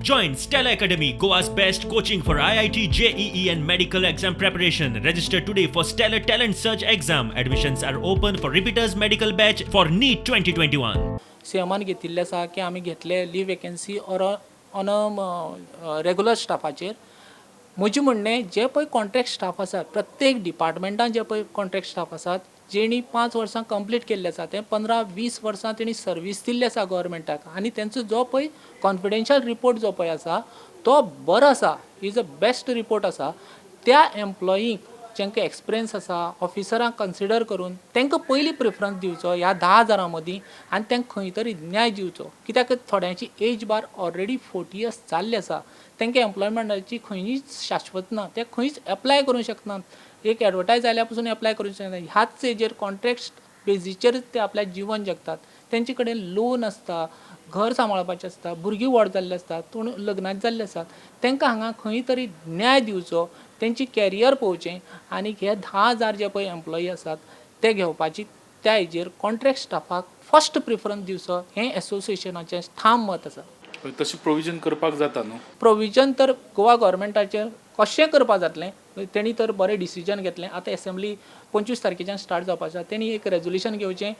Join Stella Academy, Goa's best coaching for IIT, JEE and medical exam preparation. Register today for Stellar Talent Search exam. Admissions are open for repeaters medical batch for NEET 2021. सीएमान घेतिल्ले आसा की आमी घेतले leave vacancy or on regular स्टाफाचेर. म्हजें म्हणणें जे पळय कॉन्ट्रॅक्ट स्टाफ आसात प्रत्येक डिपार्टमेंटान जे पळय कॉन्ट्रॅक्ट स्टाफ आसात जेणी 5 वर्सां कंप्लीट केल्ले आसा ते 15-20 वर्सां तेणी सर्वीस दिल्ली आसा गव्हर्मेंटाक आनी तेंचो जो पळय कॉन्फिडेन्शियल रिपोर्ट जो पळय आसा तो बरो आसा, इज अ बेस्ट रिपोर्ट आसा. त्या एम्प्लॉईक जेंकां एक्सपिरियन्स आसा ऑफिसरांक कन्सिडर करून तांकां पयलीं प्रिफरन्स दिवचो ह्या 10,000 मदीं आनी तांकां खंय तरी न्याय दिवचो. कित्याक थोड्यांची एज बार ऑलरेडी 40 इयर्स जाल्ली आसा. तांकां एम्प्लॉयमेंटाची खंयच शाश्वत ना, ते खंयच एप्लाय करूंक शकनात. एक एडवर्टायज आयल्या पासून एप्लाय करूंक शकना. ह्याच एजेर कॉन्ट्रॅक्ट बेजीचेर ते आपल्या जीवन जगतात. तेंचे कडेन लोन आसता, घर सांबाळपाचें आसता, भुरगीं व्हड जाल्लीं आसतात, पूण लग्नाचे जाल्ले आसात. तांकां हांगा खंय तरी न्याय दिवचो, तेंची कॅरियर पळोवचें आनी हे 10,000 जे पळय एम्प्लॉई आसात ते घेवपाची त्या हेजेर कॉन्ट्रॅक्ट स्टाफाक फर्स्ट प्रिफरन्स दिवचो हें एसोसिएशनाचें ठाम मत आसा. तशें प्रोविजन करपाक जाता न्हू. प्रोविजन तर गोवा गव्हर्मेंटाचेर कशें करपाक जातलें तेणी तर बरें डिसिजन घेतलें. आतां एसेंब्ली 25 तारखेच्यान स्टार्ट जावपाचें आसा. तेणी एक रेजोल्युशन घेवचें